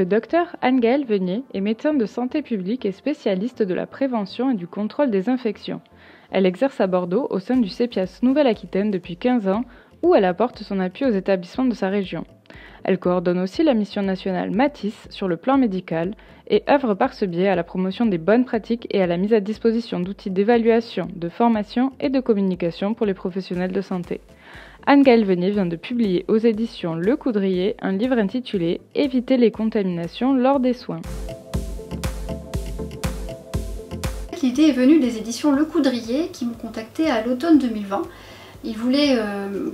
Le docteur Anne-Gaëlle Venier est médecin de santé publique et spécialiste de la prévention et du contrôle des infections. Elle exerce à Bordeaux au sein du CEPIAS Nouvelle-Aquitaine depuis 15 ans où elle apporte son appui aux établissements de sa région. Elle coordonne aussi la mission nationale Matisse sur le plan médical et œuvre par ce biais à la promotion des bonnes pratiques et à la mise à disposition d'outils d'évaluation, de formation et de communication pour les professionnels de santé. Anne-Gaëlle Venier vient de publier aux éditions Le Coudrier un livre intitulé « Éviter les contaminations lors des soins ». L'idée est venue des éditions Le Coudrier qui m'ont contacté à l'automne 2020. Ils voulaient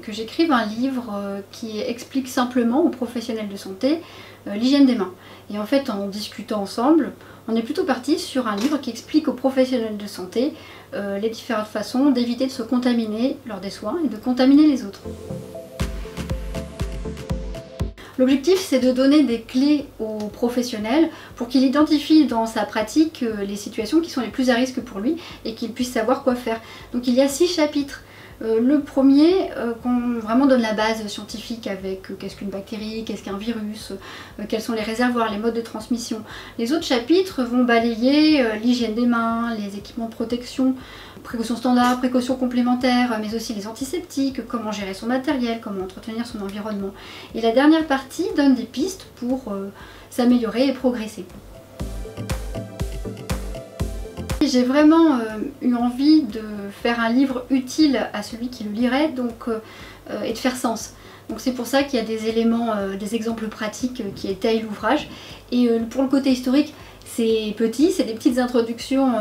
que j'écrive un livre qui explique simplement aux professionnels de santé l'hygiène des mains. Et en fait, en discutant ensemble, on est plutôt parti sur un livre qui explique aux professionnels de santé les différentes façons d'éviter de se contaminer lors des soins et de contaminer les autres. L'objectif, c'est de donner des clés aux professionnels pour qu'il identifie dans sa pratique les situations qui sont les plus à risque pour lui et qu'il puisse savoir quoi faire. Donc il y a 6 chapitres. Le premier, qu'on vraiment donne la base scientifique avec qu'est-ce qu'une bactérie, qu'est-ce qu'un virus, quels sont les réservoirs, les modes de transmission. Les autres chapitres vont balayer l'hygiène des mains, les équipements de protection, précautions standards, précautions complémentaires, mais aussi les antiseptiques, comment gérer son matériel, comment entretenir son environnement. Et la dernière partie donne des pistes pour s'améliorer et progresser. J'ai vraiment eu envie de faire un livre utile à celui qui le lirait et de faire sens. Donc c'est pour ça qu'il y a des éléments, des exemples pratiques qui étayent l'ouvrage. Et pour le côté historique, c'est petit, c'est des petites introductions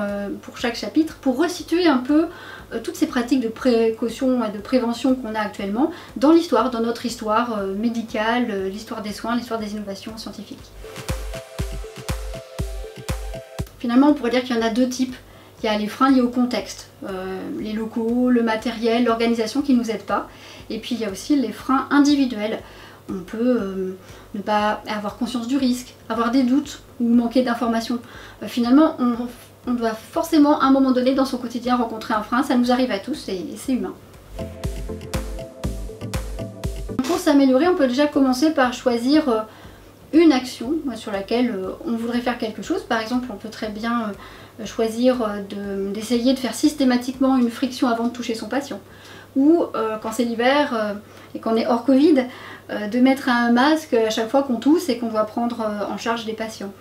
pour chaque chapitre pour resituer un peu toutes ces pratiques de précaution et de prévention qu'on a actuellement dans l'histoire, dans notre histoire médicale, l'histoire des soins, l'histoire des innovations scientifiques. Finalement, on pourrait dire qu'il y en a 2 types. Il y a les freins liés au contexte, les locaux, le matériel, l'organisation qui ne nous aident pas. Et puis il y a aussi les freins individuels. On peut ne pas avoir conscience du risque, avoir des doutes ou manquer d'informations. Finalement, on doit forcément à un moment donné dans son quotidien rencontrer un frein. Ça nous arrive à tous et c'est humain. Pour s'améliorer, on peut déjà commencer par choisir une action sur laquelle on voudrait faire quelque chose. Par exemple, on peut très bien choisir d'essayer de faire systématiquement une friction avant de toucher son patient. Ou quand c'est l'hiver et qu'on est hors Covid, de mettre un masque à chaque fois qu'on tousse et qu'on doit prendre en charge des patients.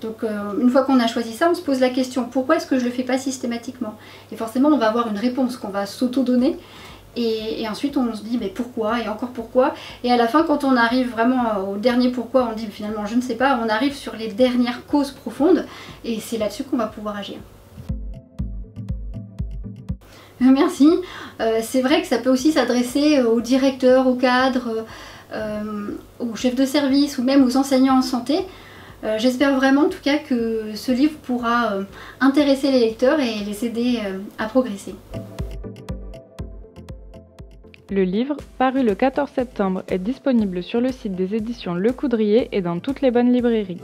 Donc une fois qu'on a choisi ça, on se pose la question, pourquoi est-ce que je ne le fais pas systématiquement? Et forcément, on va avoir une réponse qu'on va s'auto-donner. Et ensuite on se dit mais pourquoi et encore pourquoi, et à la fin quand on arrive vraiment au dernier pourquoi, on dit finalement je ne sais pas, on arrive sur les dernières causes profondes et c'est là-dessus qu'on va pouvoir agir. Merci. C'est vrai que ça peut aussi s'adresser aux directeurs, aux cadres, aux chefs de service ou même aux enseignants en santé. J'espère vraiment en tout cas que ce livre pourra intéresser les lecteurs et les aider à progresser. Le livre, paru le 14 septembre, est disponible sur le site des éditions Le Coudrier et dans toutes les bonnes librairies.